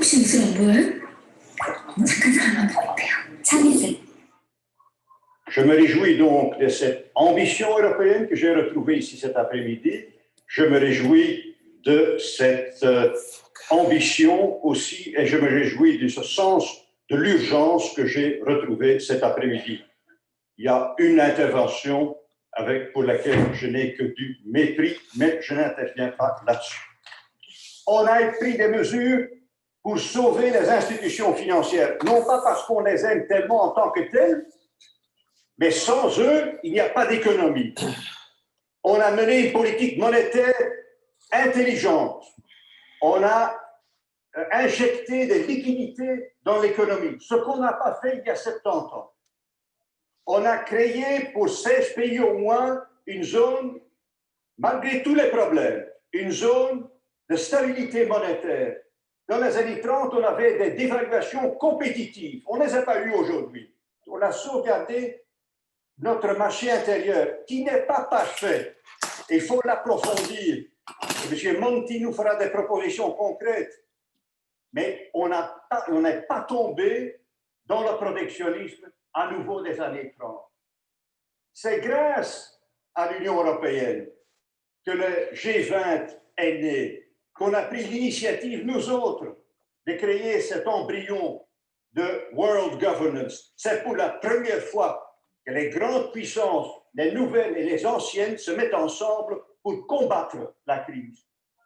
혹시 무슨 뭘? 잠깐 설명드릴게요. 참이슬. Je me réjouis donc de cette ambition européenne que j'ai retrouvée ici cet après-midi. Je me réjouis de cette ambition aussi et je me réjouis de ce sens de l'urgence que j'ai retrouvé cet après-midi. Il y a une intervention pour laquelle je n'ai que du mépris, mais je n'interviens pas là-dessus. On a pris des mesures pour sauver les institutions financières, non pas parce qu'on les aime tellement en tant que telles, mais sans eux, il n'y a pas d'économie. On a mené une politique monétaire intelligente. On a injecté des liquidités dans l'économie, ce qu'on n'a pas fait il y a 70 ans. On a créé pour 16 pays au moins une zone, malgré tous les problèmes, une zone de stabilité monétaire. Dans les années 30, on avait des dévaluations compétitives. On ne les a pas eues aujourd'hui. On a sauvegardé notre marché intérieur, qui n'est pas parfait. Il faut l'approfondir. M. Monti nous fera des propositions concrètes. Mais on n'est pas tombé dans le protectionnisme à nouveau des années 30. C'est grâce à l'Union européenne que le G20 est né, qu'on a pris l'initiative, nous autres, de créer cet embryon de World Governance. C'est pour la première fois que les grandes puissances, les nouvelles et les anciennes, se mettent ensemble pour combattre la crise.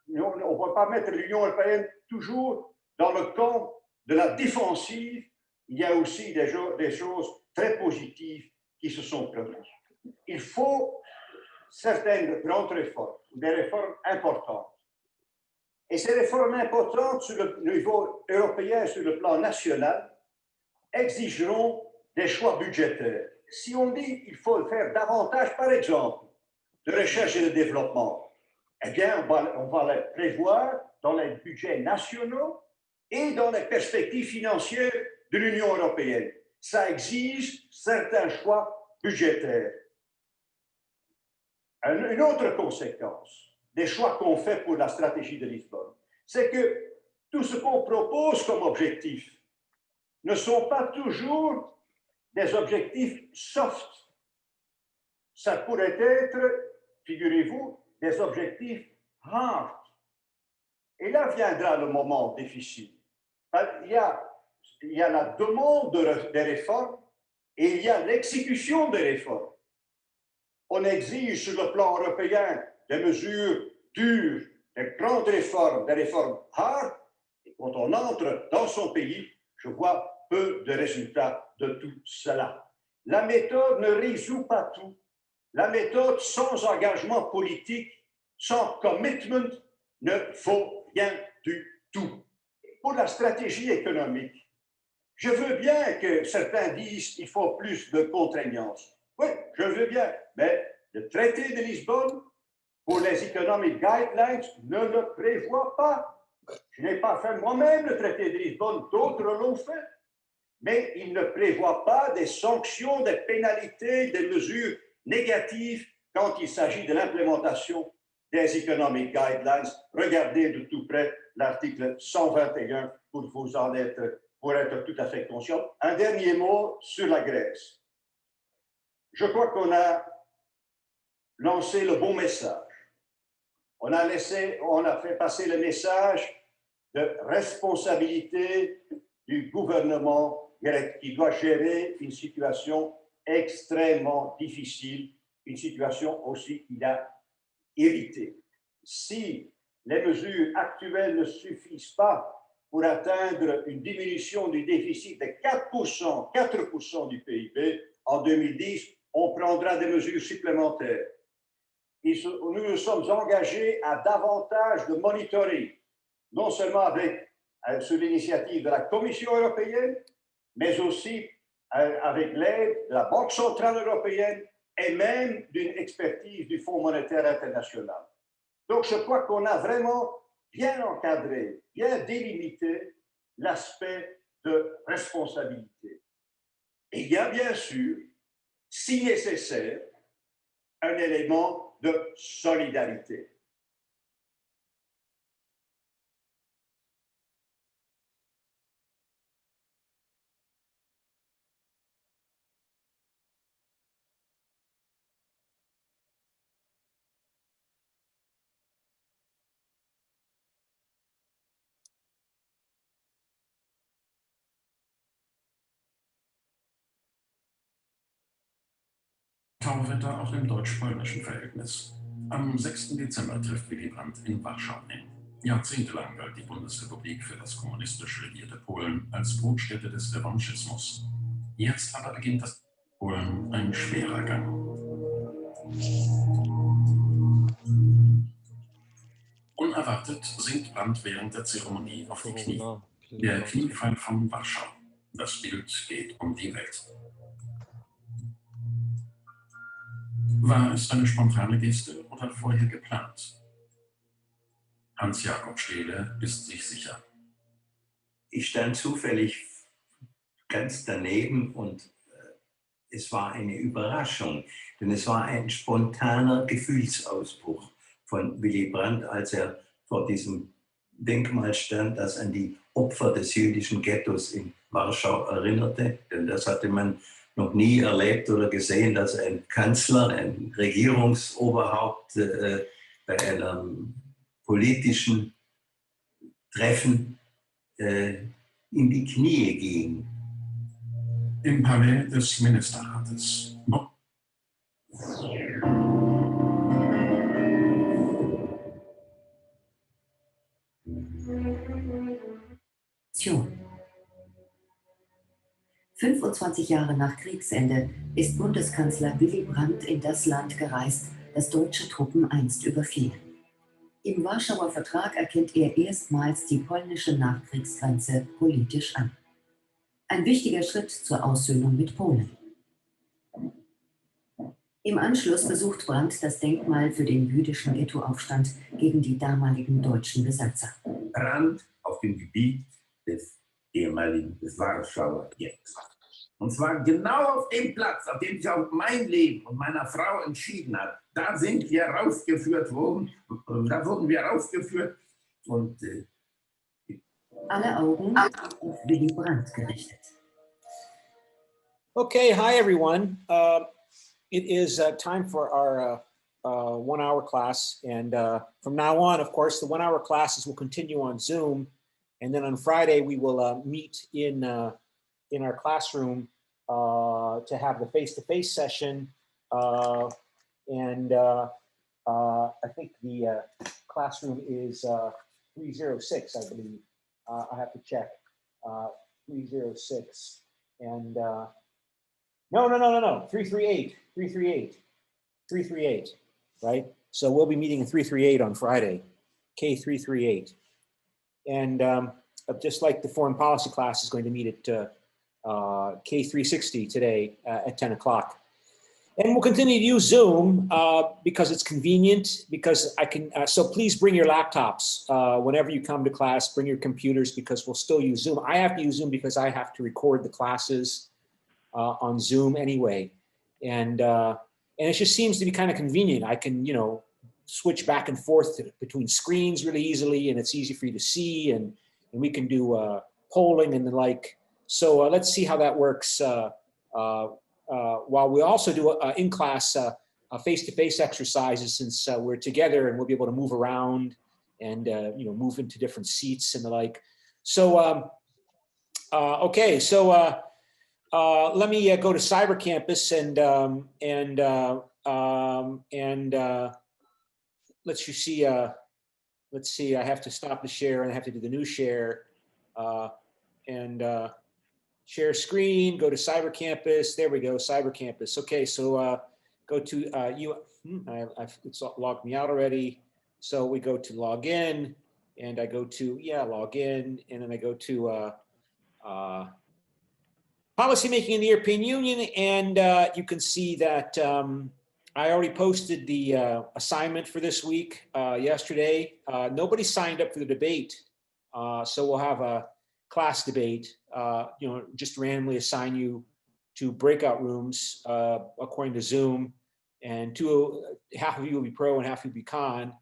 On ne peut pas mettre l'Union européenne toujours dans le camp de la défensive. Il y a aussi des choses très positives qui se sont produites. Il faut certaines grandes réformes, des réformes importantes. Et ces réformes importantes sur le niveau européen et sur le plan national exigeront des choix budgétaires. Si on dit qu'il faut faire davantage, par exemple, de recherche et de développement, eh bien, on va les prévoir dans les budgets nationaux et dans les perspectives financières de l'Union européenne. Ça exige certains choix budgétaires. Une autre conséquence des choix qu'on fait pour la stratégie de Lisbonne, c'est que tout ce qu'on propose comme objectif ne sont pas toujours des objectifs soft. Ça pourrait être, figurez-vous, des objectifs hard. Et là viendra le moment difficile. Il y a la demande des réformes et il y a l'exécution des réformes. On exige sur le plan européen des mesures dures, des grandes réformes, des réformes hard. Et quand on entre dans son pays, je vois peu de résultats de tout cela. La méthode ne résout pas tout. La méthode sans engagement politique, sans commitment, ne vaut rien du tout. Pour la stratégie économique, je veux bien que certains disent qu'il faut plus de contraignance. Oui, je veux bien, mais le traité de Lisbonne, pour les economic guidelines, ne le prévoit pas. Je n'ai pas fait moi-même le traité de Lisbonne, d'autres l'ont fait. Mais il ne prévoit pas des sanctions, des pénalités, des mesures négatives quand il s'agit de l'implémentation des economic guidelines. Regardez de tout près l'article 121 pour être tout à fait conscient. Un dernier mot sur la Grèce. Je crois qu'on a lancé le bon message. On a fait passer le message de responsabilité du gouvernement grec qui doit gérer une situation extrêmement difficile, une situation aussi qu'il a héritée. Si les mesures actuelles ne suffisent pas pour atteindre une diminution du déficit de 4% du PIB en 2010, on prendra des mesures supplémentaires. Nous nous sommes engagés à davantage de monitoring, non seulement sur l'initiative de la Commission européenne, mais aussi avec l'aide de la Banque centrale européenne et même d'une expertise du Fonds monétaire international. Donc, je crois qu'on a vraiment bien encadré, bien délimité l'aspect de responsabilité. Et il y a bien sûr, si nécessaire, un élément de solidarité. Wetter auch im deutsch-polnischen Verhältnis. Am 6. Dezember trifft Willy Brandt in Warschau ein. Jahrzehntelang galt die Bundesrepublik für das kommunistisch regierte Polen als Brutstätte des Revanchismus. Jetzt aber beginnt das Polen ein schwerer Gang. Unerwartet sinkt Brandt während der Zeremonie auf die Knie. Der Kniefall von Warschau. Das Bild geht um die Welt. War es eine spontane Geste oder vorher geplant? Hans-Jakob Stehle ist sich sicher. Ich stand zufällig ganz daneben und es war eine Überraschung, denn es war ein spontaner Gefühlsausbruch von Willy Brandt, als er vor diesem Denkmal stand, das an die Opfer des jüdischen Ghettos in Warschau erinnerte. Denn das hatte man noch nie erlebt oder gesehen, dass ein Kanzler, ein Regierungsoberhaupt bei einem politischen Treffen in die Knie ging. Im Palais des Ministerrates. Tja. 25 Jahre nach Kriegsende ist Bundeskanzler Willy Brandt in das Land gereist, das deutsche Truppen einst überfielen. Im Warschauer Vertrag erkennt er erstmals die polnische Nachkriegsgrenze politisch an. Ein wichtiger Schritt zur Aussöhnung mit Polen. Im Anschluss besucht Brandt das Denkmal für den jüdischen Ghettoaufstand gegen die damaligen deutschen Besatzer. Brandt auf dem Gebiet des ehemaligen, des Warschauer Ghettos. Und zwar genau auf dem Platz, auf dem sich auch mein Leben und meiner Frau entschieden hat. Da sind wir rausgeführt worden, da wurden wir rausgeführt und alle Augen auf Willy Brandt gerichtet. Okay, hi everyone. It is time for our 1 hour class, and from now on, of course, the 1 hour classes will continue on Zoom, and then on Friday we will meet in our classroom to have the face-to-face session, and I think the classroom is 306, I believe. I have to check. 306, and no, 338, right? So we'll be meeting in 338 on Friday, K338. And just like the foreign policy class is going to meet at K360 today at 10 o'clock. And we'll continue to use Zoom because it's convenient, because I can, so please bring your laptops whenever you come to class, bring your computers, because we'll still use Zoom. I have to use Zoom because I have to record the classes on Zoom anyway. And it just seems to be kind of convenient. I can, switch back and forth between screens really easily, and it's easy for you to see, and we can do polling and the like. So let's see how that works while we also do in-class face-to-face exercises, since we're together and we'll be able to move around and move into different seats and the like. So, okay, so let me go to Cyber Campus and let's see. Let's see. I have to stop the share and I have to do the new share and share screen. Go to Cyber Campus. There we go. Cyber Campus. Okay. So go to it's logged me out already. So we go to log in, and I go to log in, and then I go to policymaking in the European Union, and you can see that I already posted the assignment for this week yesterday. Nobody signed up for the debate, so we'll have a class debate. Just randomly assign you to breakout rooms according to Zoom, and half of you will be pro and half of you will be con.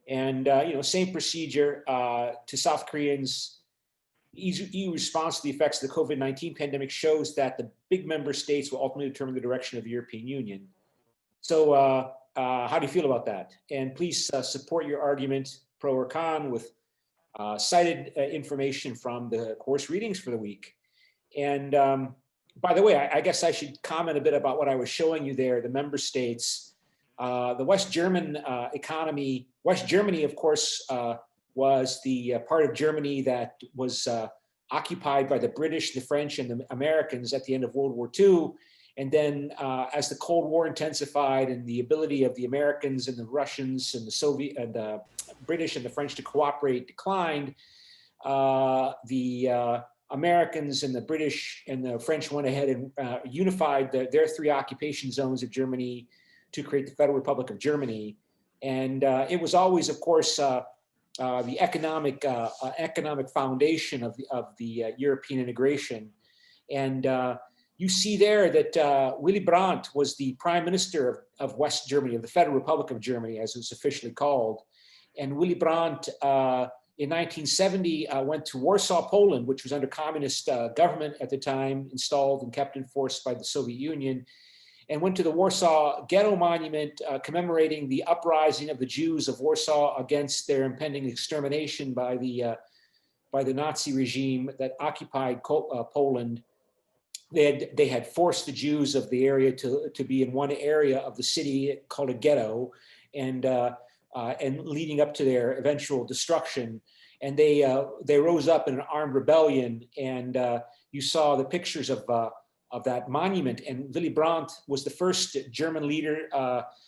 And same procedure to South Koreans. EU response to the effects of the COVID-19 pandemic shows that the big member states will ultimately determine the direction of the European Union. So how do you feel about that? And please support your argument, pro or con, with cited information from the course readings for the week. And by the way, I guess I should comment a bit about what I was showing you there, the member states. The West German economy, West Germany, of course, was the part of Germany that was occupied by the British, the French, and the Americans at the end of World War II. And then as the Cold War intensified and the ability of the Americans and the Russians and the Soviet and the British and the French to cooperate declined, the Americans and the British and the French went ahead and unified their three occupation zones of Germany to create the Federal Republic of Germany. And it was always, of course, the economic foundation of the European integration. And you see there that Willy Brandt was the prime minister of West Germany, of the Federal Republic of Germany, as it was officially called. And Willy Brandt, in 1970, went to Warsaw, Poland, which was under communist government at the time, installed and kept in force by the Soviet Union, and went to the Warsaw Ghetto Monument, commemorating the uprising of the Jews of Warsaw against their impending extermination by the Nazi regime that occupied Poland. They had forced the Jews of the area to be in one area of the city called a ghetto, and leading up to their eventual destruction. And they rose up in an armed rebellion, and you saw the pictures of that monument. And Willy Brandt was the first German leader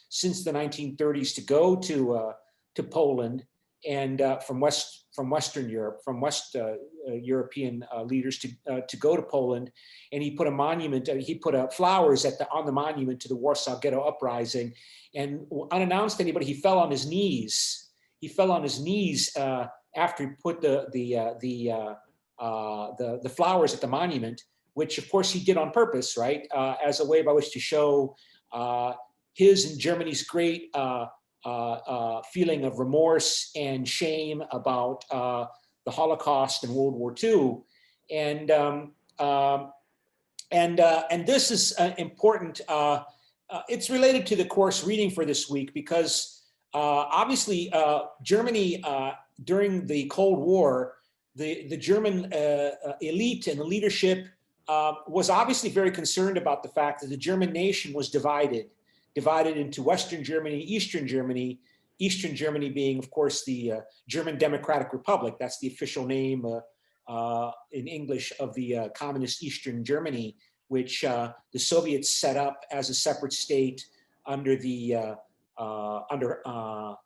since the 1930s to go to Poland, and from Western Europe, from West European leaders to go to Poland. And he put a monument, he put flowers on the monument to the Warsaw Ghetto Uprising. And unannounced to anybody, he fell on his knees. He fell on his knees after he put the flowers at the monument, which of course he did on purpose, right? As a way by which to show his and Germany's great feeling of remorse and shame about the Holocaust and World War II. And this is important. It's related to the course reading for this week because obviously Germany during the Cold War, the German elite and the leadership was obviously very concerned about the fact that the German nation was divided into Western Germany, Eastern Germany being, of course, the German Democratic Republic. That's the official name in English of the communist Eastern Germany, which the Soviets set up as a separate state under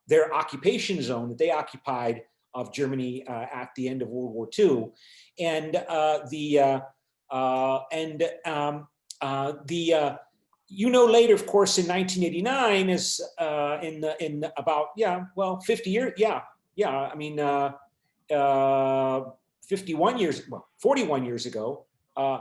their occupation zone that they occupied of Germany at the end of World War II. And later, of course, in 1989, is in about 50 years, 51 years, well, 41 years ago,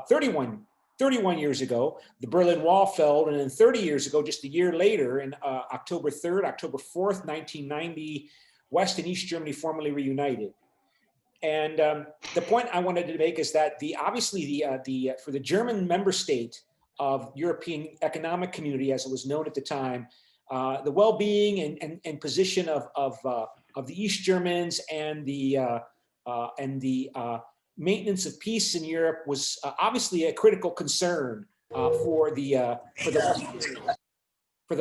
31 years ago, the Berlin Wall fell, and then 30 years ago, just a year later, in October 3rd, October 4th, 1990, West and East Germany formally reunited. And the point I wanted to make is that for the German member state of European Economic Community, as it was known at the time, the well-being and position of the East Germans and the maintenance of peace in Europe was obviously a critical concern for the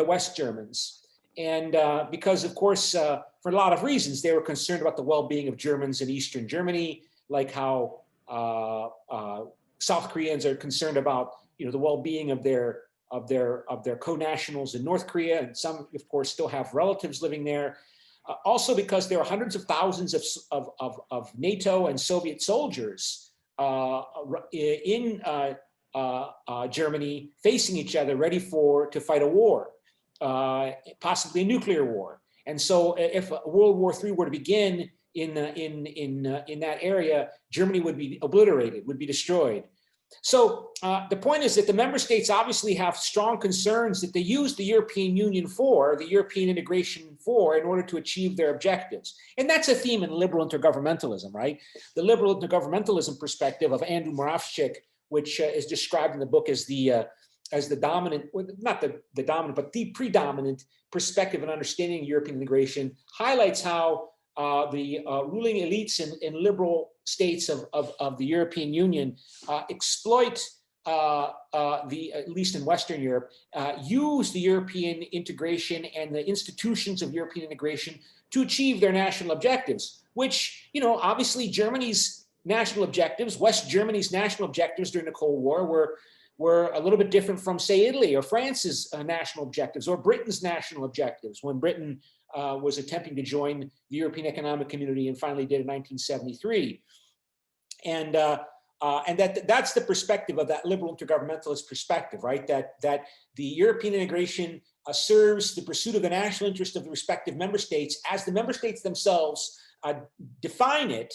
West Germans. And because, of course, for a lot of reasons, they were concerned about the well-being of Germans in Eastern Germany, like how South Koreans are concerned about, the well-being of their co-nationals in North Korea, and some, of course, still have relatives living there. Also, because there are hundreds of thousands of NATO and Soviet soldiers in Germany facing each other, ready to fight a war. Possibly a nuclear war. And so if World War III were to begin in that area, Germany would be obliterated, would be destroyed. So the point is that the member states obviously have strong concerns that they use the European Union the European integration in order to achieve their objectives. And that's a theme in liberal intergovernmentalism, right? The liberal intergovernmentalism perspective of Andrew Moravcsik, which is described in the book as the dominant, not the dominant, but the predominant perspective and understanding of European integration, highlights how the ruling elites in liberal states of the European Union exploit at least in Western Europe, use the European integration and the institutions of European integration to achieve their national objectives, which, obviously Germany's national objectives, West Germany's national objectives during the Cold War were a little bit different from, say, Italy or France's national objectives, or Britain's national objectives when Britain was attempting to join the European Economic Community and finally did in 1973. And that's the perspective of that liberal intergovernmentalist perspective, right? That the European integration serves the pursuit of the national interest of the respective member states as the member states themselves define it,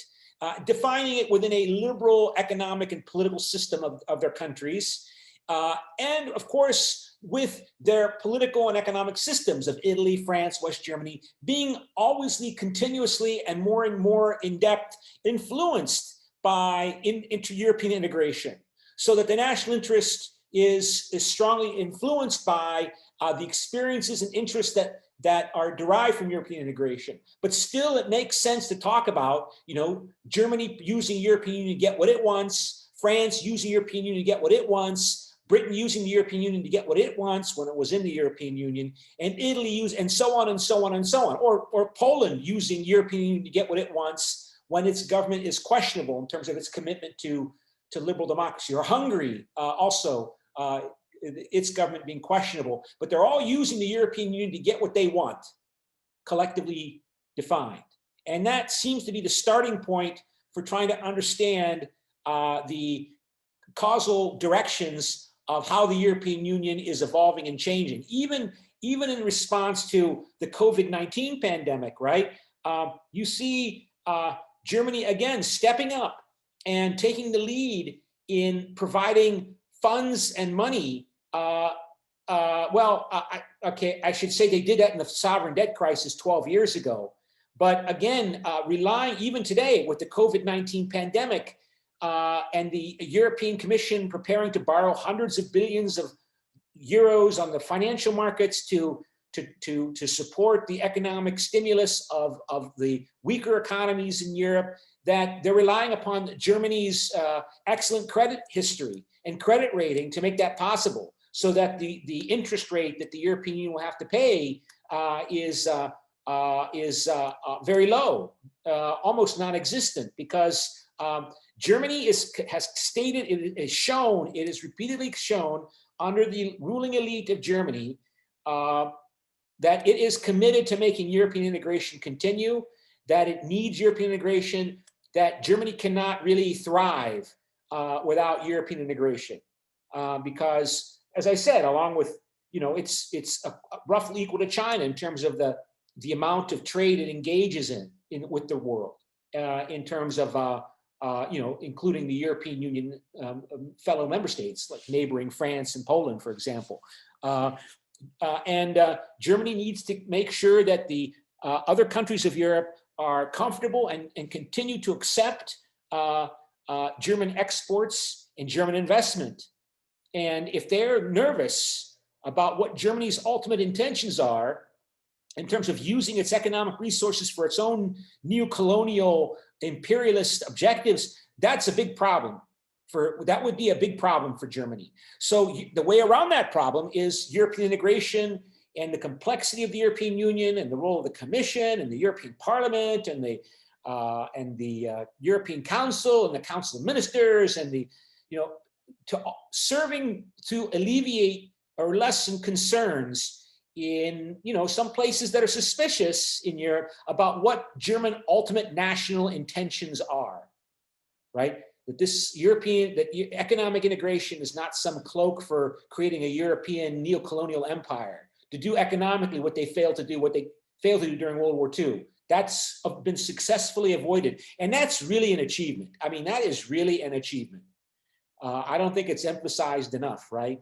defining it within a liberal economic and political system of their countries. And of course, with their political and economic systems of Italy, France, West Germany, being always continuously and more in depth influenced by inter-European integration, so that the national interest is strongly influenced by the experiences and interests that are derived from European integration. But still, it makes sense to talk about, Germany using European Union to get what it wants, France using European Union to get what it wants, Britain using the European Union to get what it wants when it was in the European Union, and Italy and so on and so on and so on, or Poland using European Union to get what it wants when its government is questionable in terms of its commitment to liberal democracy, or Hungary also, its government being questionable, but they're all using the European Union to get what they want, collectively defined. And that seems to be the starting point for trying to understand the causal directions of how the European Union is evolving and changing, even in response to the COVID-19 pandemic, right? You see Germany, again, stepping up and taking the lead in providing funds and money. Okay, I should say they did that in the sovereign debt crisis 12 years ago. But again, relying even today with the COVID-19 pandemic, and the European Commission preparing to borrow hundreds of billions of euros on the financial markets to support the economic stimulus of the weaker economies in Europe, that they're relying upon Germany's excellent credit history and credit rating to make that possible, so that the interest rate that the European Union will have to pay is very low, almost non-existent, because Germany has stated, it is repeatedly shown under the ruling elite of Germany that it is committed to making European integration continue, that it needs European integration, that Germany cannot really thrive without European integration. Because, as I said, along with, it's roughly equal to China in terms of the amount of trade it engages in with the world, in terms of including the European Union fellow member states, like neighboring France and Poland, for example. Germany needs to make sure that the other countries of Europe are comfortable and continue to accept German exports and German investment. And if they're nervous about what Germany's ultimate intentions are in terms of using its economic resources for its own neo-colonial imperialist objectives, that's a big problem. That would be a big problem for Germany. So the way around that problem is European integration and the complexity of the European Union and the role of the Commission and the European Parliament and the European Council and the Council of Ministers and serving to alleviate or lessen concerns in some places that are suspicious in Europe about what German ultimate national intentions are, right? That economic integration is not some cloak for creating a European neo-colonial empire to do economically what they failed to do during World War II. That's been successfully avoided, and that's really an achievement. I mean, that is really an achievement. I don't think it's emphasized enough, right?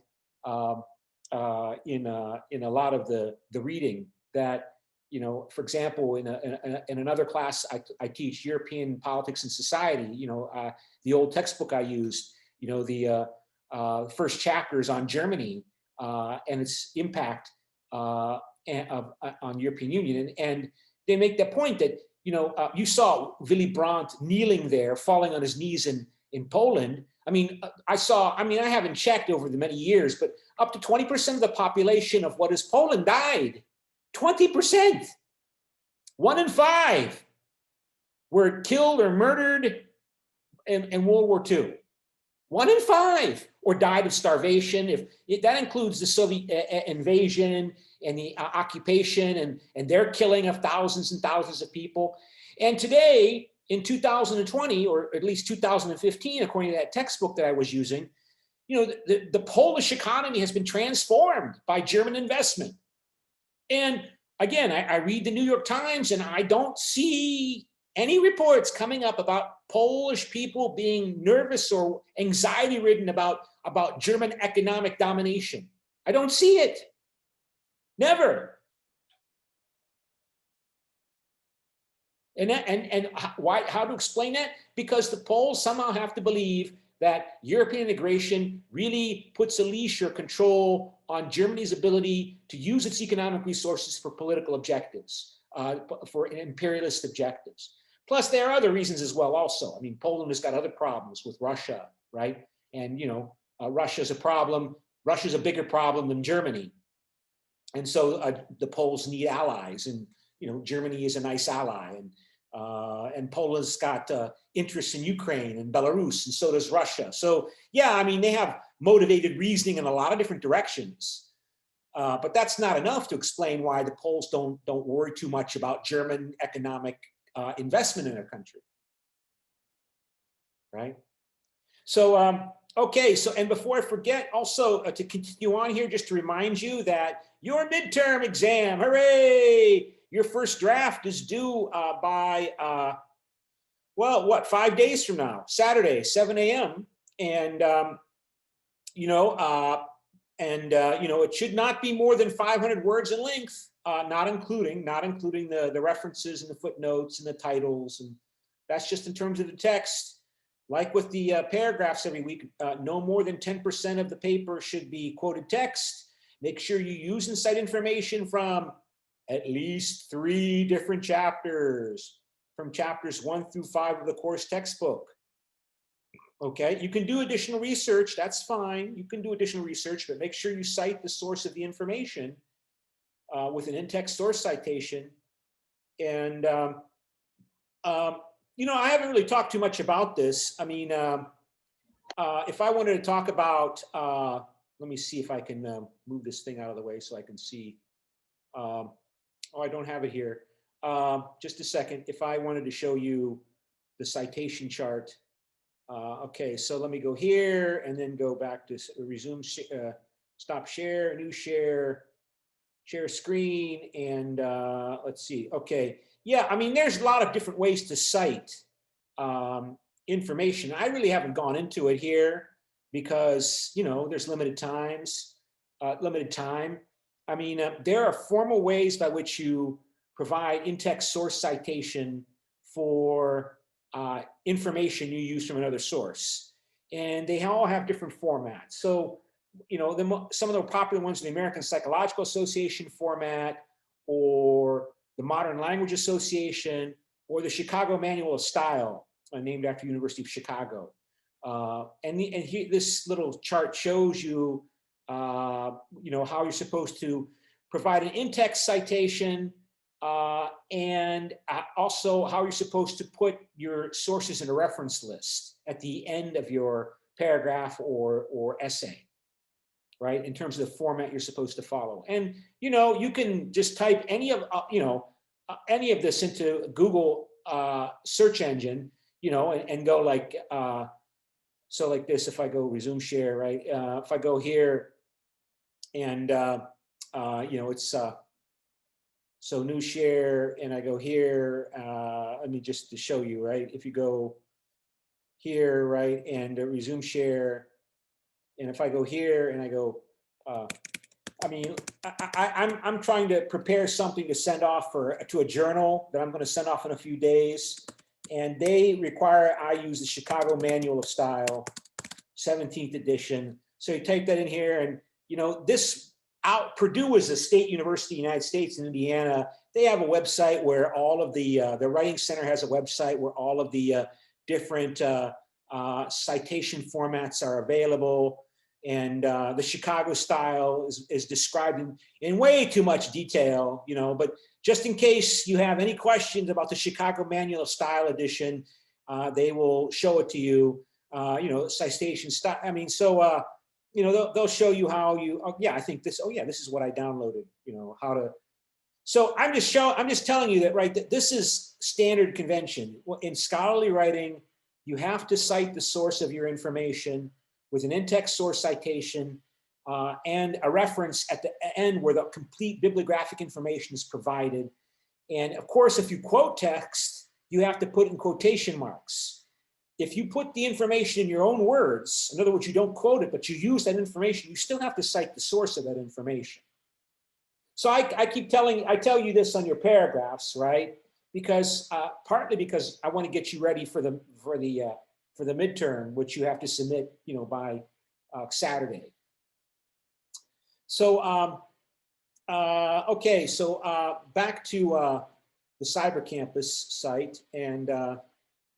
In a lot of the reading that, for example, in another class I teach, European Politics and Society, the old textbook I used, the first chapter is on Germany and its impact on European Union. And they make the point that, you saw Willy Brandt kneeling there, falling on his knees in Poland, I mean, I haven't checked over the many years, but up to 20% of the population of what is Poland died. 20%. 1 in 5 were killed or murdered in World War II. 1 in 5, or died of starvation. If that includes the Soviet invasion and the occupation and their killing of thousands and thousands of people. And today, in 2020, or at least 2015, according to that textbook that I was using, you know, the Polish economy has been transformed by German investment. And again, I read the New York Times and I don't see any reports coming up about Polish people being nervous or anxiety ridden about German economic domination. I don't see it. Never. And why? How to explain that? Because the Poles somehow have to believe that European integration really puts a leash or control on Germany's ability to use its economic resources for political objectives, for imperialist objectives. Plus, there are other reasons as well. Also, I mean, Poland has got other problems with Russia, right? And you know, Russia's a problem. Russia's a bigger problem than Germany, and so the Poles need allies, and you know, Germany is a nice ally, and Poland's got interests in Ukraine and Belarus, and so does Russia. So yeah, I mean, they have motivated reasoning in a lot of different directions, but that's not enough to explain why the Poles don't worry too much about German economic investment in their country, right? So okay, so and before I forget, also to continue on here, just to remind you that your midterm exam, hooray! Your first draft is due by, well, what, 5 days from now, Saturday, 7 a.m. And, you know, it should not be more than 500 words in length, not including the references and the footnotes and the titles. And that's just in terms of the text. Like with the paragraphs every week, no more than 10% of the paper should be quoted text. Make sure you use and cite information from at least 3 different chapters, from chapters 1 through 5 of the course textbook. Okay, you can do additional research, that's fine. You can do additional research, but make sure you cite the source of the information with an in-text source citation. And, you know, I haven't really talked too much about this. I mean, if I wanted to talk about, let me see if I can move this thing out of the way so I can see. Oh, I don't have it here. Just a second. If I wanted to show you the citation chart. Okay, so let me go here and then go back to resume, stop share, new share, share screen, and let's see. Okay, yeah, I mean, there's a lot of different ways to cite information. I really haven't gone into it here because, you know, there's limited time. I mean, there are formal ways by which you provide in-text source citation for information you use from another source. And they all have different formats. So, you know, some of the popular ones are the American Psychological Association format, or the Modern Language Association, or the Chicago Manual of Style, named after University of Chicago. And here, this little chart shows you you know, how you're supposed to provide an in-text citation and also how you're supposed to put your sources in a reference list at the end of your paragraph or essay, right? In terms of the format you're supposed to follow. And, you know, you can just type any of, you know, any of this into Google search engine, you know, and go like, so like this, if I go resume share, right? If I go here, and, you know, it's, so new share, and I go here, let me just to show you, right? If you go here, right, and resume share, and if I go here and I go, I mean, I'm trying to prepare something to send off to a journal that I'm going to send off in a few days, and they require I use the Chicago Manual of Style, 17th edition. So you type that in here, and you know, Purdue is a state university in the United States in Indiana. They have a website where all of the Writing Center has a website where all of the different citation formats are available. And the Chicago style is described in way too much detail, you know, but just in case you have any questions about the Chicago Manual of Style Edition, they will show it to you, you know, citation style. I mean, so, you know, they'll show you how you, oh, yeah, I think this, oh yeah, this is what I downloaded, you know, how to. So I'm just telling you that, right, that this is standard convention. In scholarly writing, you have to cite the source of your information with an in-text source citation and a reference at the end where the complete bibliographic information is provided. And of course, if you quote text, you have to put in quotation marks. If you put the information in your own words, in other words, you don't quote it, but you use that information, you still have to cite the source of that information. So I tell you this on your paragraphs, right? Because partly because I want to get you ready for the midterm, which you have to submit, you know, by Saturday. So okay, so back to the Cyber Campus site, and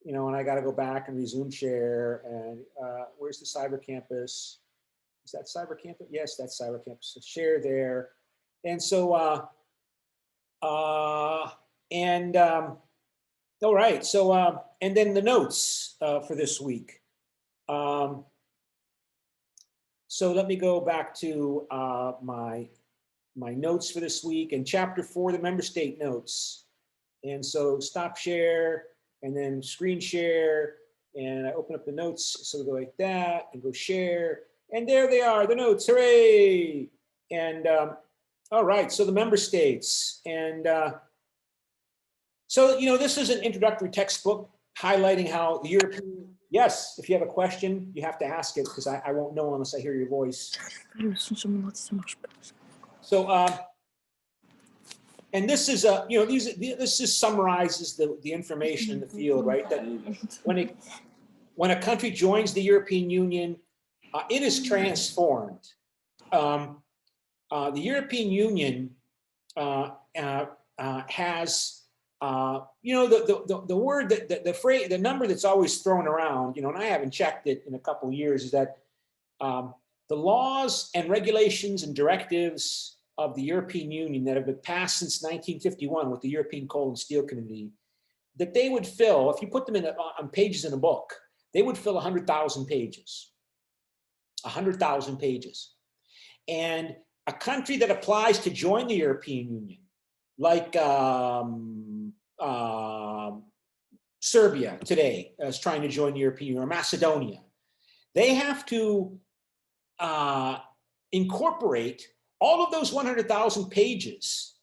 you know, and I got to go back and resume share. And where's the Cyber Campus? Is that Cyber Campus? Yes, that's Cyber Campus. So share there. And so, all right. So, and then the notes for this week. So let me go back to my notes for this week, and chapter 4, the member state notes. And so stop share and then screen share, and I open up the notes. So we go like that and go share, and there they are, the notes. Hooray! And all right, so the member states. And so, you know, this is an introductory textbook highlighting how the European, yes, if you have a question, you have to ask it because I won't know unless I hear your voice. So, and this is, you know, this just summarizes the information in the field, right? That when a country joins the European Union, it is transformed. The European Union has, you know, the word, the phrase, the number that's always thrown around, you know, and I haven't checked it in a couple of years, is that the laws and regulations and directives of the European Union that have been passed since 1951 with the European Coal and Steel Committee, that they would fill, if you put them on pages in a book, they would fill 100,000 pages. 100,000 pages. And a country that applies to join the European Union, like Serbia today is trying to join the European Union, or Macedonia, they have to incorporate all of those 100,000 pages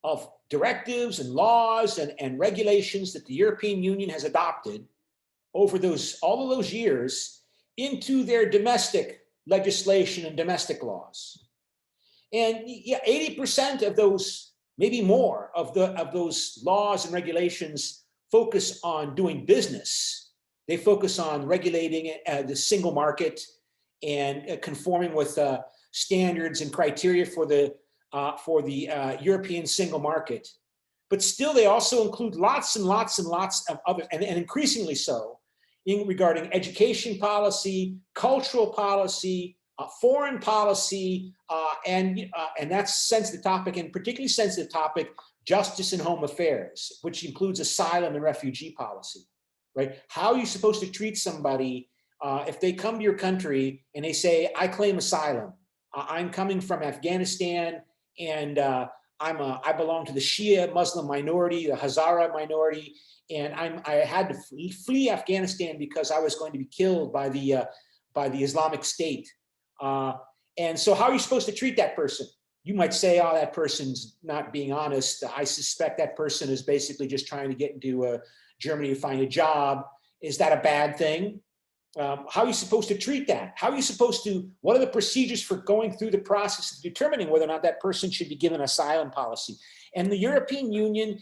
of directives and laws and regulations that the European Union has adopted over all of those years into their domestic legislation and domestic laws. And yeah, 80% of those, maybe more, of those laws and regulations focus on doing business. They focus on regulating the single market and conforming with standards and criteria for the European single market. But still, they also include lots and lots and lots of other, and increasingly so, regarding education policy, cultural policy, foreign policy, and that's sensitive topic, and particularly sensitive topic, justice and home affairs, which includes asylum and refugee policy, right? How are you supposed to treat somebody if they come to your country and they say, I claim asylum, I'm coming from Afghanistan, and I belong to the Shia Muslim minority, the Hazara minority, and I had to flee Afghanistan because I was going to be killed by the Islamic State. And so how are you supposed to treat that person? You might say, oh, that person's not being honest. I suspect that person is basically just trying to get into Germany to find a job. Is that a bad thing? How are you supposed to treat that? How are you supposed to, what are the procedures for going through the process of determining whether or not that person should be given asylum policy? And the European Union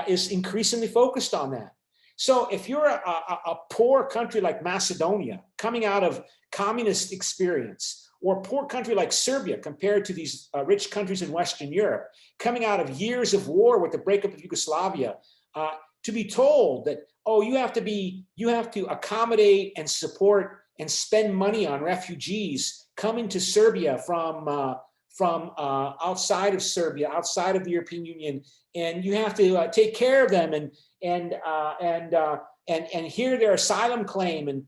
is increasingly focused on that. So if you're a poor country like Macedonia, coming out of communist experience, or a poor country like Serbia compared to these rich countries in Western Europe, coming out of years of war with the breakup of Yugoslavia, to be told that, oh, you have to accommodate and support and spend money on refugees coming to Serbia from outside of Serbia, outside of the European Union, and you have to take care of them and hear their asylum claim. And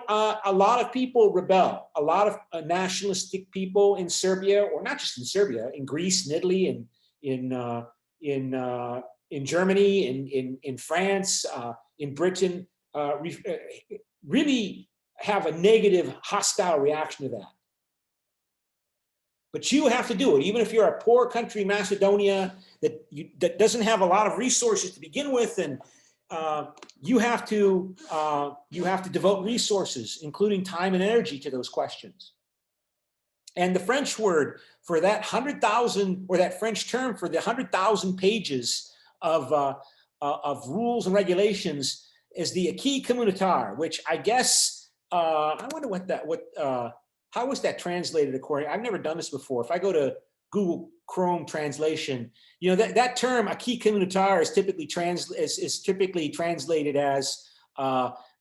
a lot of people rebel. A lot of nationalistic people in Serbia, or not just in Serbia, in Greece, in Italy, and in Germany, in France, in Britain, really have a negative, hostile reaction to that. But you have to do it, even if you're a poor country, Macedonia, that doesn't have a lot of resources to begin with, and you have to devote resources, including time and energy, to those questions. And the French word for that 100,000, or that French term for the 100,000 pages of rules and regulations, is the acquis communautaire, which I guess I wonder how was that translated according? I've never done this before. If I go to Google Chrome translation, that term acquis communautaire is typically translated as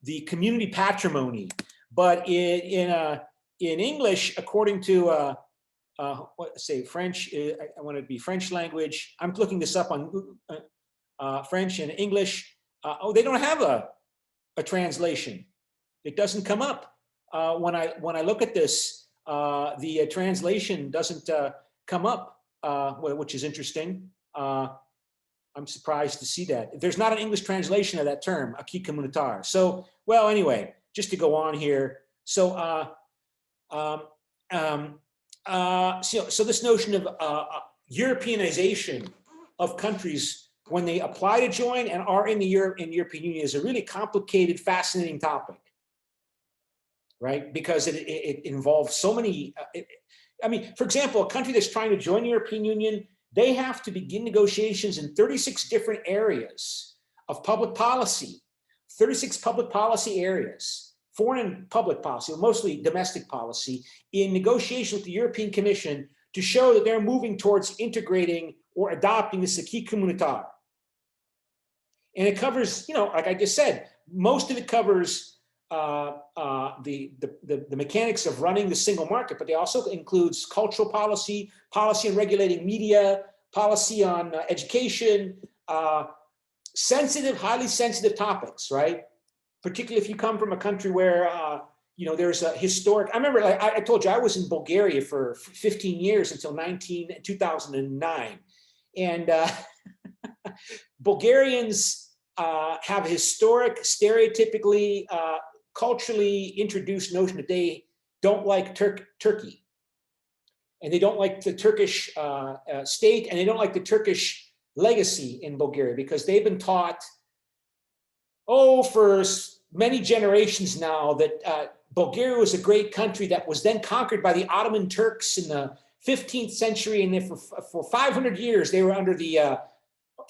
the community patrimony. But in English, according to French, I want to be French language. I'm looking this up on French and English. They don't have a translation. It doesn't come up. When I look at this, the translation doesn't come up, which is interesting. I'm surprised to see that. There's not an English translation of that term, acquis communautaire. So, well, anyway, just to go on here. So, so this notion of Europeanization of countries when they apply to join and are in the European Union is a really complicated, fascinating topic. Right? Because it involves so many, I mean, for example, a country that's trying to join the European Union, they have to begin negotiations in 36 different areas of public policy, 36 public policy areas, foreign and public policy, mostly domestic policy, in negotiation with the European Commission to show that they're moving towards integrating or adopting this acquis communautaire. And it covers, like I just said, most of it covers the mechanics of running the single market, but they also includes cultural policy, policy on regulating media, policy on education, highly sensitive topics, right? Particularly if you come from a country where, there's a historic, I remember, like I told you, I was in Bulgaria for 15 years until 2009. And Bulgarians have a historic, stereotypically, culturally introduced notion that they don't like Turkey, and they don't like the Turkish state, and they don't like the Turkish legacy in Bulgaria, because they've been taught, for many generations now, that Bulgaria was a great country that was then conquered by the Ottoman Turks in the 15th century, and for 500 years they were under the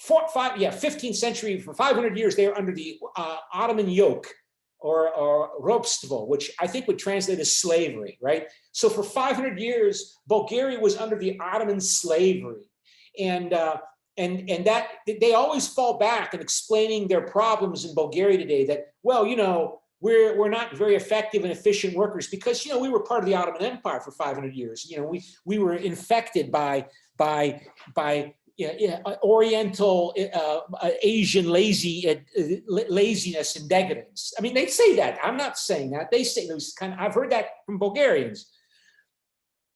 15th century, for 500 years they were under the Ottoman yoke, or ropstvo, which I think would translate as slavery, right? So for 500 years, Bulgaria was under the Ottoman slavery. And that they always fall back in explaining their problems in Bulgaria today that, well, we're not very effective and efficient workers because, we were part of the Ottoman Empire for 500 years. We were infected by Oriental, Asian laziness and decadence. I mean, they say that. I'm not saying that. They say those I've heard that from Bulgarians.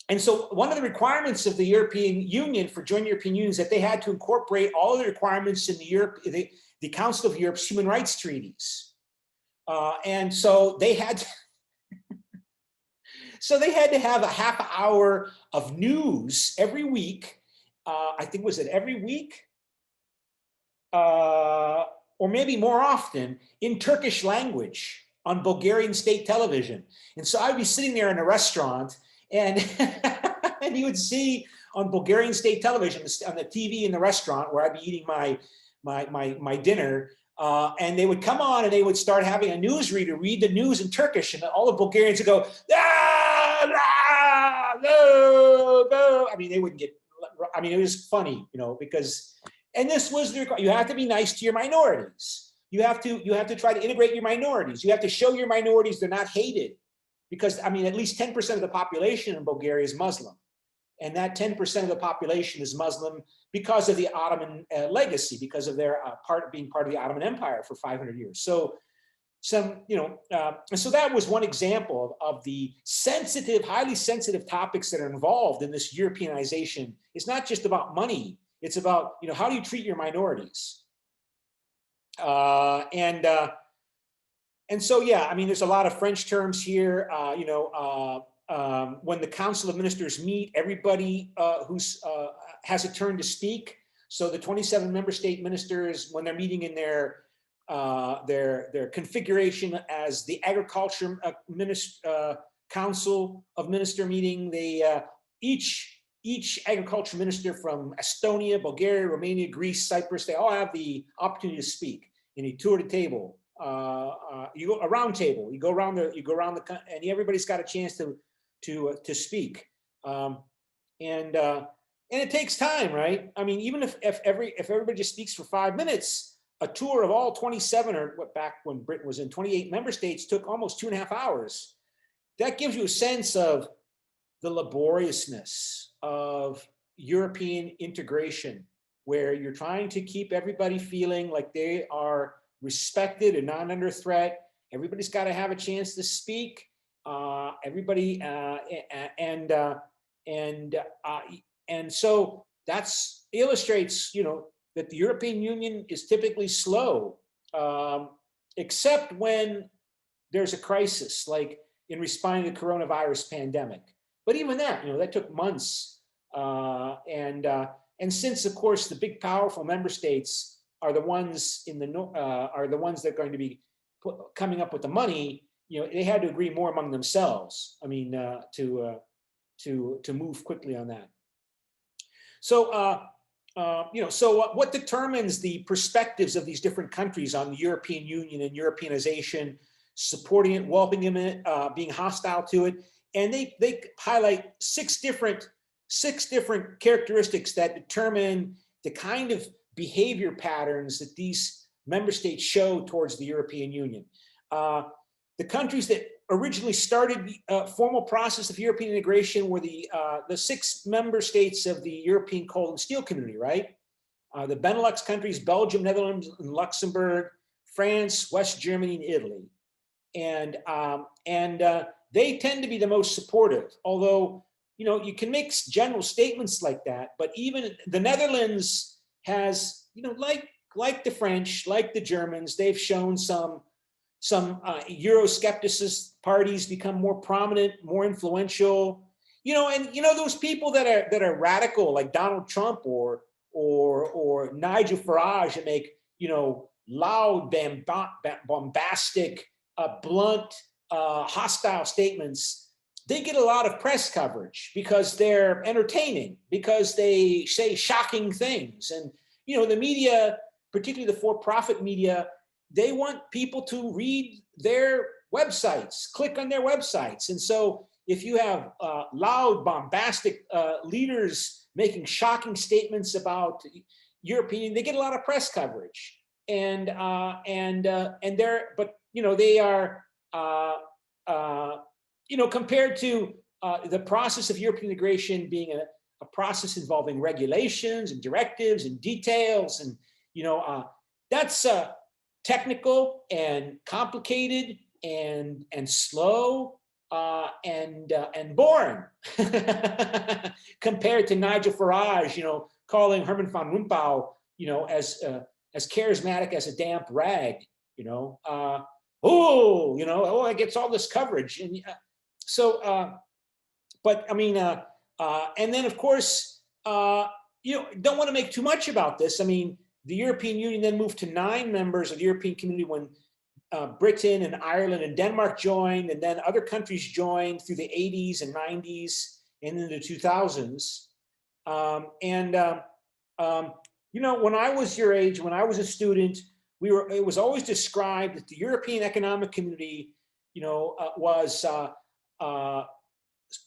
And so one of the requirements of the European Union for joining the European Union is that they had to incorporate all of the requirements in the Council of Europe's human rights treaties. And so they had to have a half hour of news every week. I think, was it every week? Or maybe more often, in Turkish language on Bulgarian state television. And so I'd be sitting there in a restaurant, and and you would see on Bulgarian state television, on the TV in the restaurant where I'd be eating my dinner, and they would come on and they would start having a newsreader read the news in Turkish, and all the Bulgarians would go, ah, ah, no, no. I mean, they wouldn't get, I mean, it was funny, because, And this was the requirement. You have to be nice to your minorities. You have to try to integrate your minorities. You have to show your minorities they're not hated, because I mean, at least 10% of the population in Bulgaria is Muslim, and that 10% of the population is Muslim because of the Ottoman legacy, because of their being part of the Ottoman Empire for 500 years. So so that was one example of the sensitive, highly sensitive topics that are involved in this Europeanization. It's not just about money. It's about, how do you treat your minorities? And so, yeah, I mean, there's a lot of French terms here. When the Council of Ministers meet, everybody has a turn to speak. So the 27 member state ministers, when they're meeting in their configuration as the Agriculture Council of Minister meeting, they each agriculture minister from Estonia, Bulgaria, Romania, Greece, Cyprus, they all have the opportunity to speak. And you tour the table. You go a round table. You go around the, and everybody's got a chance to speak. And it takes time, right? I mean, even if everybody just speaks for 5 minutes, a tour of all 27, or back when Britain was in 28 member states, took almost 2.5 hours. That gives you a sense of the laboriousness of European integration, where you're trying to keep everybody feeling like they are respected and not under threat. Everybody's got to have a chance to speak. Everybody, and so that's illustrates, that the European Union is typically slow, except when there's a crisis, like in responding to the coronavirus pandemic. But even that, that took months. And since, of course, the big, powerful member states are the ones are the ones that are going to be coming up with the money, they had to agree more among themselves. I mean, to move quickly on that. So, so what determines the perspectives of these different countries on the European Union and Europeanization, supporting it, welcoming it, being hostile to it? And they highlight six different characteristics that determine the kind of behavior patterns that these member states show towards the European Union. The countries that originally started the formal process of European integration were the 6 member states of the European Coal and Steel Community, right? The Benelux countries, Belgium, Netherlands, and Luxembourg, France, West Germany, and Italy. And they tend to be the most supportive, although, you can make general statements like that, but even the Netherlands has, like the French, like the Germans, they've shown some Euroscepticist parties become more prominent, more influential, and those people that are radical, like Donald Trump or Nigel Farage, that make loud, bombastic, blunt, hostile statements. They get a lot of press coverage because they're entertaining, because they say shocking things, and the media, particularly the for-profit media, they want people to read their websites, click on their websites. And so if you have loud, bombastic leaders making shocking statements about European, they get a lot of press coverage. And they're, but they are, compared to the process of European integration being a process involving regulations and directives and details, and that's technical and complicated and slow and boring compared to Nigel Farage, calling Herman van Rompuy, as charismatic as a damp rag, it gets all this coverage, and but I mean, and then of course, don't want to make too much about this. I mean, the European Union then moved to 9 members of the European community when Britain and Ireland and Denmark joined, and then other countries joined through the 80s and 90s and in the 2000s. When I was your age, when I was a student, it was always described that the European Economic Community, was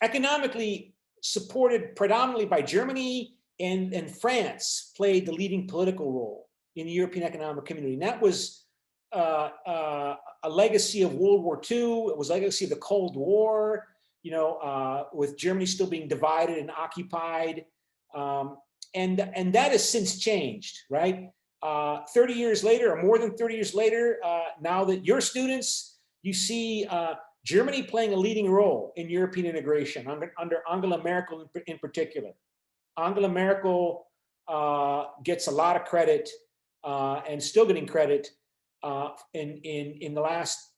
economically supported predominantly by Germany and France played the leading political role in the European Economic Community. And that was a legacy of World War II. It was a legacy of the Cold War, you know, with Germany still being divided and occupied. And that has since changed, right? 30 years later, or more than 30 years later, now that you're students, you see Germany playing a leading role in European integration under Angela Merkel in particular. Angela Merkel gets a lot of credit and still getting credit in the last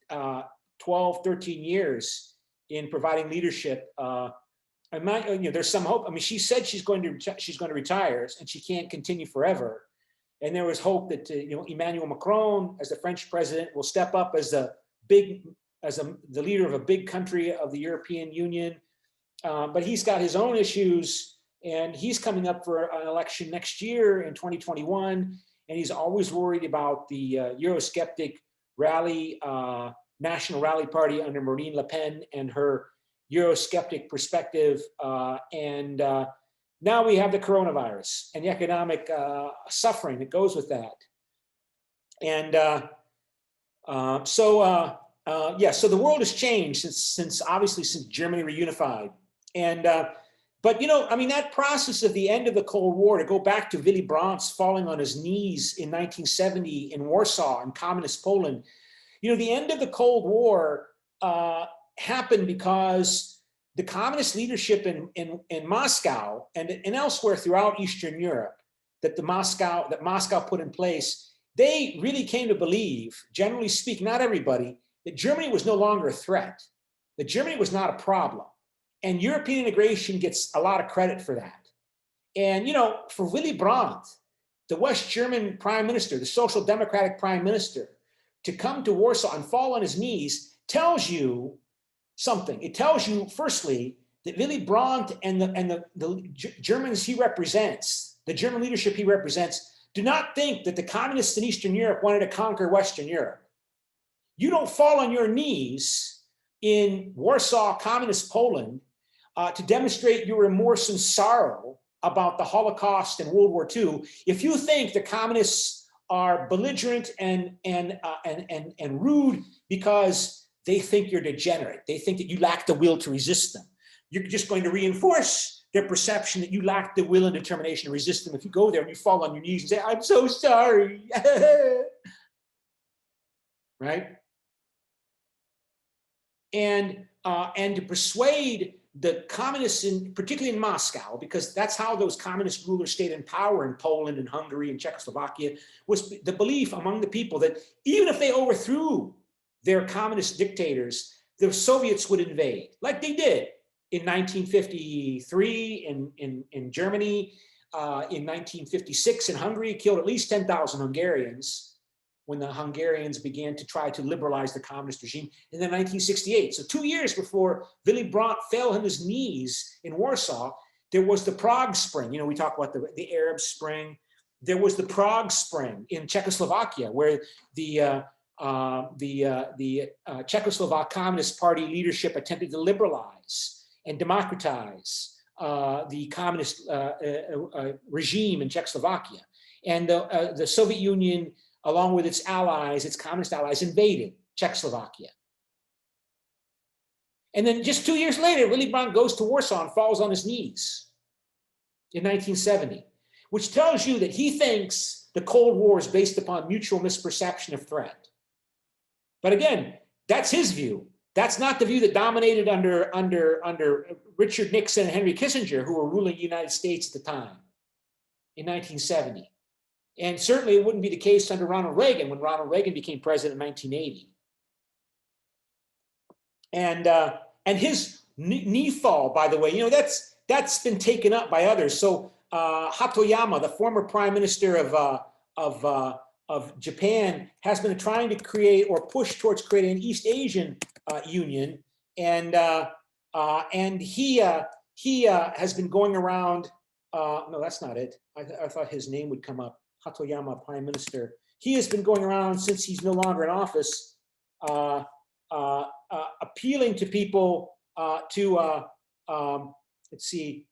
12, 13 years in providing leadership. You know, there's some hope. I mean, she said she's going to retire and she can't continue forever. And there was hope that you know, Emmanuel Macron, as the French president, will step up as the leader of a big country of the European Union. But he's got his own issues, and he's coming up for an election next year in 2021. And he's always worried about the Eurosceptic rally, National Rally Party under Marine Le Pen and her Eurosceptic perspective. Now we have the coronavirus and the economic suffering that goes with that. And so the world has changed since Germany reunified. And but you know, I mean, that process of the end of the Cold War, to go back to Willy Brandt's falling on his knees in 1970 in Warsaw in communist Poland, you know, the end of the Cold War happened because the communist leadership in Moscow and elsewhere throughout Eastern Europe that Moscow put in place, they really came to believe, generally speaking, not everybody, that Germany was no longer a threat, that Germany was not a problem. And European integration gets a lot of credit for that. And, you know, for Willy Brandt, the West German prime minister, the social democratic prime minister, to come to Warsaw and fall on his knees tells you something. It tells you, firstly, that Willy Brandt and the Germans he represents, the German leadership he represents, do not think that the communists in Eastern Europe wanted to conquer Western Europe. You don't fall on your knees in Warsaw, communist Poland, to demonstrate your remorse and sorrow about the Holocaust and World War II if you think the communists are belligerent and rude because they think you're degenerate. They think that you lack the will to resist them. You're just going to reinforce their perception that you lack the will and determination to resist them if you go there and you fall on your knees and say, I'm so sorry. Right? And to persuade the communists, particularly in Moscow, because that's how those communist rulers stayed in power in Poland and Hungary and Czechoslovakia, was the belief among the people that even if they overthrew their communist dictators, the Soviets would invade, like they did in 1953 in Germany, in 1956 in Hungary, killed at least 10,000 Hungarians when the Hungarians began to try to liberalize the communist regime, and then 1968. So 2 years before Willy Brandt fell on his knees in Warsaw, there was the Prague Spring. You know, we talk about the Arab Spring. There was the Prague Spring in Czechoslovakia, where the Czechoslovak Communist Party leadership attempted to liberalize and democratize the communist regime in Czechoslovakia. And the Soviet Union, along with its allies, its communist allies, invaded Czechoslovakia. And then just 2 years later, Willy Brandt goes to Warsaw and falls on his knees in 1970, which tells you that he thinks the Cold War is based upon mutual misperception of threat. But again, that's his view. That's not the view that dominated under Richard Nixon and Henry Kissinger, who were ruling the United States at the time in 1970. And certainly it wouldn't be the case under Ronald Reagan when Ronald Reagan became president in 1980. And his knee fall, by the way, you know, that's been taken up by others. So Hatoyama, the former prime minister of Japan, has been trying to create or push towards creating an East Asian union, and he has been going around. No, that's not it. I thought his name would come up. Hatoyama, prime minister. He has been going around since he's no longer in office, appealing to people to let's see,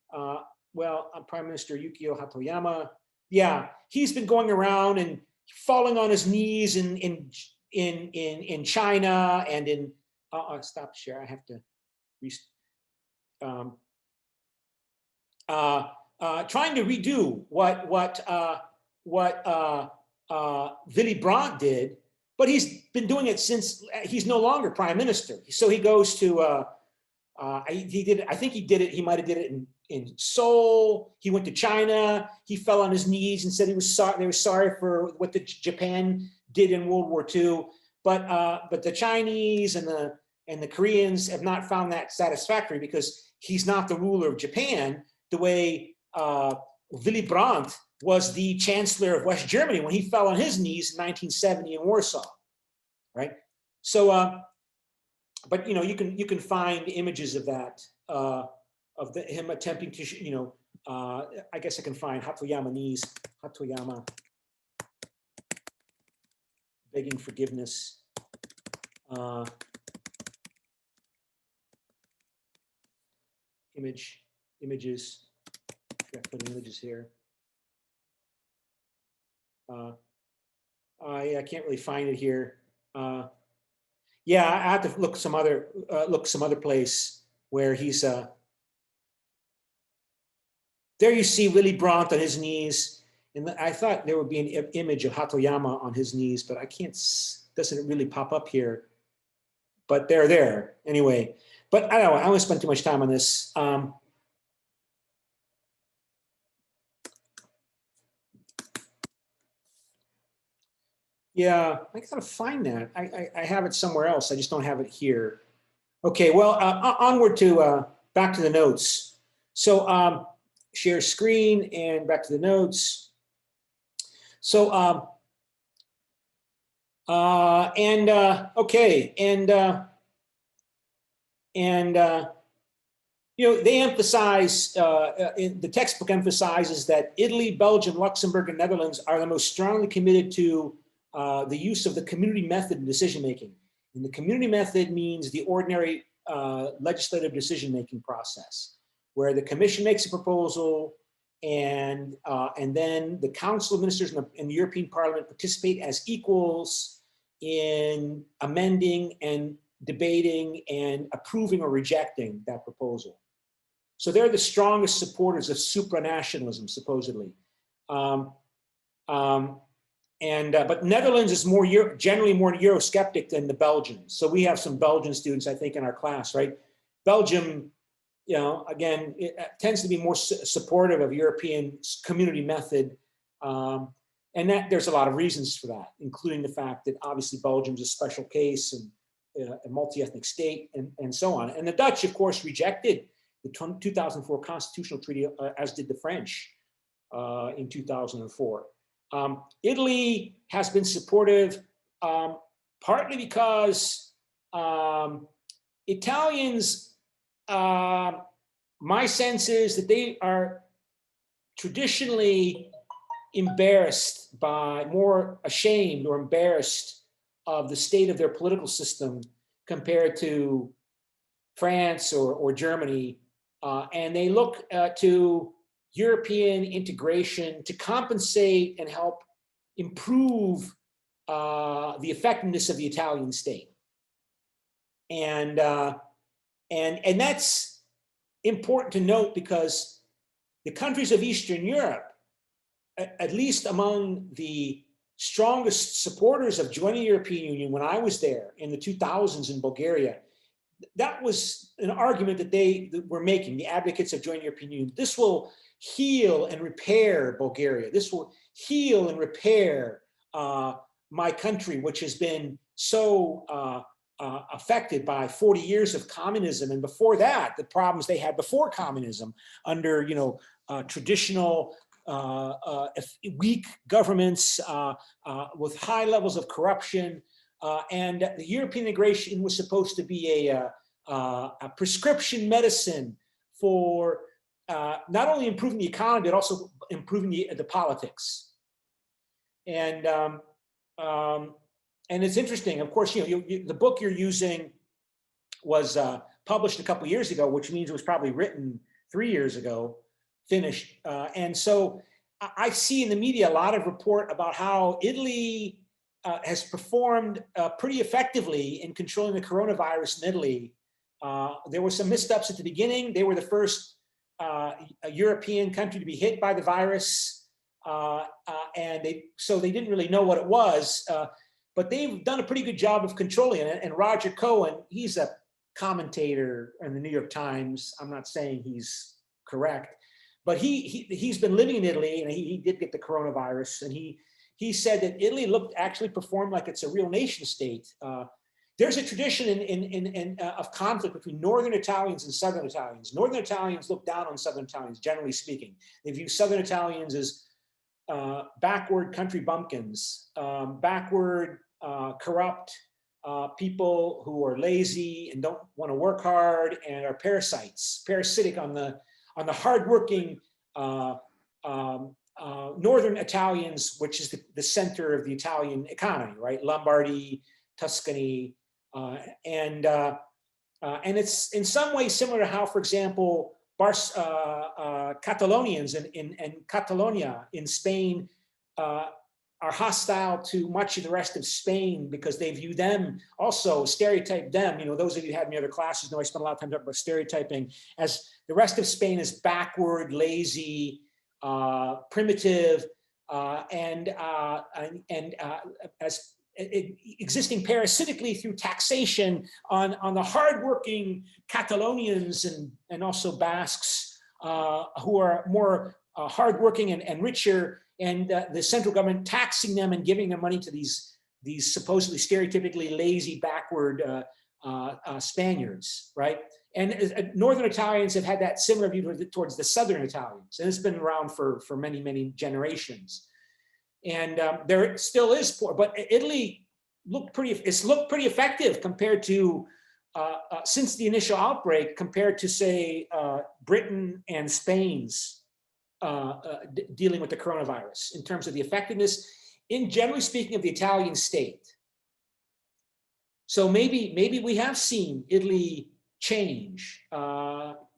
well, Prime Minister Yukio Hatoyama, yeah, he's been going around and falling on his knees in China and in, stop share, I have to, trying to redo what Willy Brandt did, but he's been doing it since he's no longer prime minister. So he goes to, he did it, I think he did it, he might've did it in Seoul. He went to China, he fell on his knees and said he was sorry, they were sorry for what Japan did in World War II. But the Chinese and the Koreans have not found that satisfactory because he's not the ruler of Japan the way Willy Brandt was the chancellor of West Germany when he fell on his knees in 1970 in Warsaw, right? So, but you know, you can find images of that, him attempting to, you know, I guess I can find Hatoyama knees, Hatoyama begging forgiveness. Images. Got to put images here. I can't really find it here. Yeah, I have to look some other place where he's. There you see Willy Brandt on his knees, and I thought there would be an image of Hatoyama on his knees, but I can't. Doesn't really pop up here. But they're there anyway. But I don't know. I don't want to spend too much time on this. Yeah, I gotta find that. I have it somewhere else. I just don't have it here. Okay, well, onward to back to the notes. So share screen and back to the notes. So okay, you know, they emphasize, the textbook emphasizes that Italy, Belgium, Luxembourg, and Netherlands are the most strongly committed to the use of the community method in decision-making. And the community method means the ordinary legislative decision-making process, where the commission makes a proposal and then the Council of Ministers and the European Parliament participate as equals in amending and debating and approving or rejecting that proposal. So they're the strongest supporters of supranationalism, supposedly. But Netherlands is generally more Eurosceptic than the Belgians. So we have some Belgian students, I think, in our class, right? Belgium, you know, again, it tends to be more supportive of European community method. And that there's a lot of reasons for that, including the fact that obviously Belgium's a special case and a multi-ethnic state and so on. And the Dutch, of course, rejected the 2004 constitutional treaty, as did the French in 2004. Italy has been supportive, partly because Italians, my sense is that they are traditionally embarrassed by, more ashamed or embarrassed of the state of their political system compared to France or Germany. And they look to European integration to compensate and help improve the effectiveness of the Italian state. And that's important to note because the countries of Eastern Europe, at least among the strongest supporters of joining the European Union when I was there in the 2000s in Bulgaria, that was an argument that they were making, the advocates of joining the European Union. This will heal and repair Bulgaria. This will heal and repair my country, which has been so affected by 40 years of communism. And before that, the problems they had before communism under, you know, traditional weak governments with high levels of corruption. And the European integration was supposed to be a prescription medicine for not only improving the economy, but also improving the politics. And it's interesting, of course, you know, the book you're using was published a couple of years ago, which means it was probably written 3 years ago finished. And so I see in the media a lot of report about how Italy has performed pretty effectively in controlling the coronavirus in Italy. There were some missteps at the beginning. They were the first European country to be hit by the virus. And so they didn't really know what it was, but they've done a pretty good job of controlling it. And Roger Cohen, he's a commentator in the New York Times. I'm not saying he's correct, but he's been living in Italy, and he did get the coronavirus. And he said that Italy actually performed like it's a real nation state. There's a tradition of conflict between Northern Italians and Southern Italians. Northern Italians look down on Southern Italians, generally speaking. They view Southern Italians as backward country bumpkins, backward, corrupt people who are lazy and don't want to work hard and are parasitic on the hardworking Northern Italians, which is the center of the Italian economy, right? Lombardy, Tuscany, and it's in some ways similar to how, for example, Catalonians in Catalonia in Spain are hostile to much of the rest of Spain because they view them, also stereotype them. You know, those of you who had in the other classes know I spent a lot of time talking about stereotyping as the rest of Spain is backward, lazy, primitive, and as existing parasitically through taxation on the hardworking Catalonians and also Basques who are more hardworking and richer, and the central government taxing them and giving them money to these supposedly stereotypically lazy, backward Spaniards, right? And Northern Italians have had that similar view towards the Southern Italians, and it's been around for many, many generations. And there still is poor, but Italy looked pretty effective compared to, since the initial outbreak, compared to say, Britain and Spain's dealing with the coronavirus in terms of the effectiveness, in generally speaking, of the Italian state. So maybe we have seen Italy change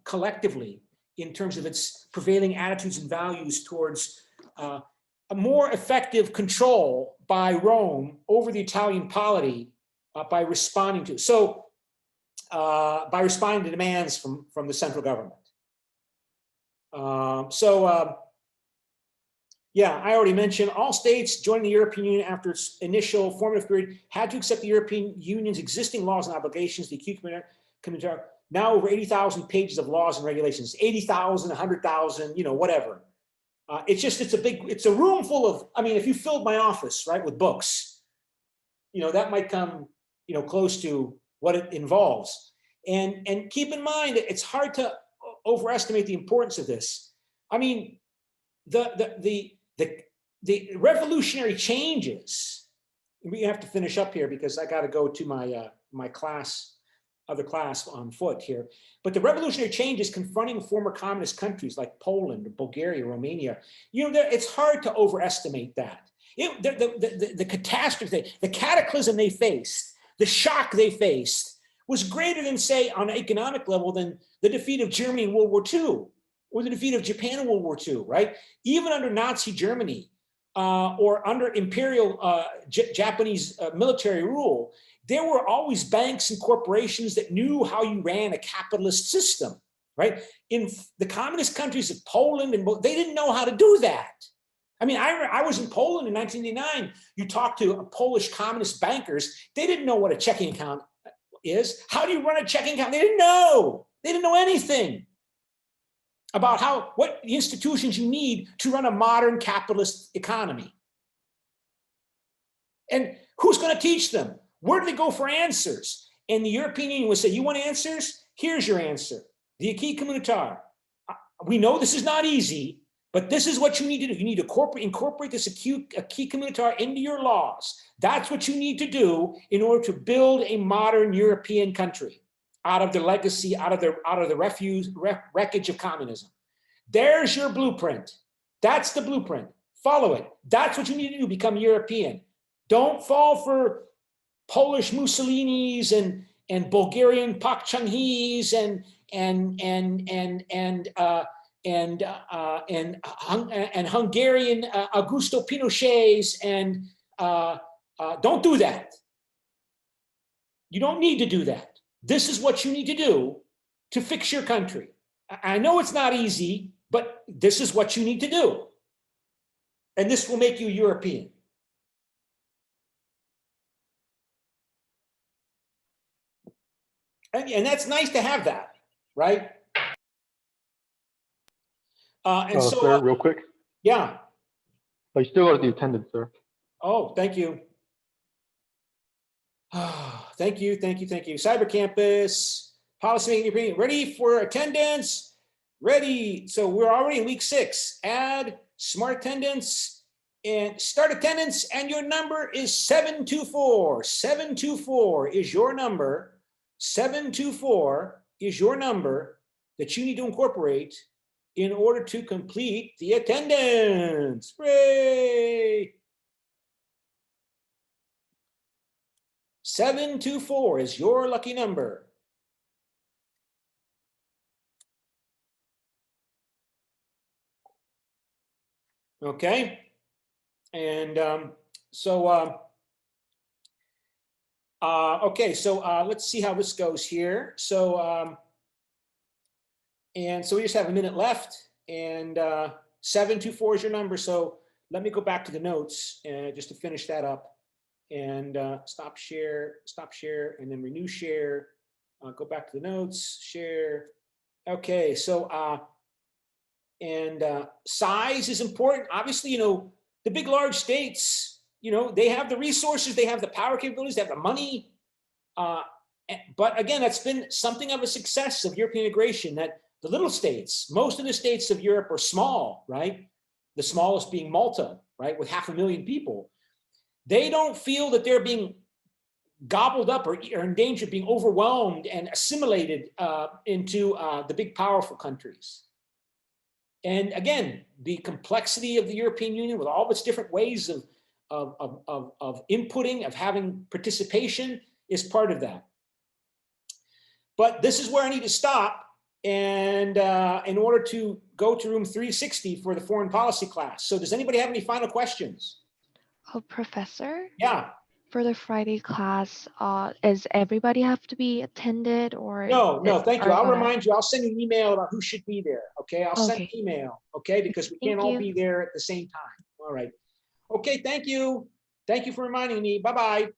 collectively in terms of its prevailing attitudes and values towards a more effective control by Rome over the Italian polity by responding to demands from the central government. Yeah, I already mentioned all states joining the European Union after its initial formative period had to accept the European Union's existing laws and obligations. The CUK Community, now over 80,000 pages of laws and regulations, 80,000, 100,000, you know, whatever. It's a room full of, I mean, if you filled my office, right, with books, you know, that might come, you know, close to what it involves. And keep in mind, it's hard to overestimate the importance of this. I mean, the revolutionary changes, we have to finish up here because I got to go to my other class on foot here. But the revolutionary changes confronting former communist countries like Poland, Bulgaria, Romania, you know, it's hard to overestimate that. The catastrophe, the cataclysm they faced, the shock they faced was greater than, say, on an economic level than the defeat of Germany in World War II or the defeat of Japan in World War II, right? Even under Nazi Germany or under imperial Japanese military rule, there were always banks and corporations that knew how you ran a capitalist system, right? In the communist countries of Poland, and they didn't know how to do that. I mean, I was in Poland in 1989. You talk to Polish communist bankers, they didn't know what a checking account is. How do you run a checking account? They didn't know. They didn't know anything about what the institutions you need to run a modern capitalist economy. And who's going to teach them? Where do they go for answers? And the European Union would say, you want answers? Here's your answer. The acquis communautaire. We know this is not easy, but this is what you need to do. You need to incorporate this acquis communautaire into your laws. That's what you need to do in order to build a modern European country out of the legacy, out of the wreckage of communism. There's your blueprint. That's the blueprint. Follow it. That's what you need to do, become European. Don't fall for Polish Mussolinis and Bulgarian Pak Chung-hees and and Hungarian Augusto Pinochet's, and don't do that. You don't need to do that. This is what you need to do to fix your country. I know it's not easy, but this is what you need to do. And this will make you European. And that's nice to have that, right? Sir, real quick. Yeah. I still got the attendance, sir. Oh, thank you. Thank you. Cyber Campus, policy making, ready for attendance, ready. So we're already in week 6. Add smart attendance and start attendance, and your number is 724. 724 is your number. 724 is your number that you need to incorporate in order to complete the attendance. Hooray! 724 is your lucky number. Okay. And okay, so let's see how this goes here. So, and so we just have a minute left, and 724 is your number. So let me go back to the notes just to finish that up. And stop share, and then renew share. Go back to the notes, share. Okay, so size is important. Obviously, the big, large states, they have the resources, they have the power capabilities, they have the money. But again, that's been something of a success of European integration, that the little states, most of the states of Europe are small, right? The smallest being Malta, right, with 500,000 people. They don't feel that they're being gobbled up or in danger of being overwhelmed and assimilated into the big, powerful countries. And again, the complexity of the European Union with all its different ways of inputting, of having participation, is part of that. But this is where I need to stop, and in order to go to room 360 for the foreign policy class. So does anybody have any final questions? Oh, Professor? Yeah. For the Friday class, is everybody have to be attended, or? No, thank you. I'll remind you. I'll send you an email about who should be there. Okay, I'll send an email. Okay, because we can't all be there at the same time. All right. Okay, thank you. Thank you for reminding me. Bye-bye.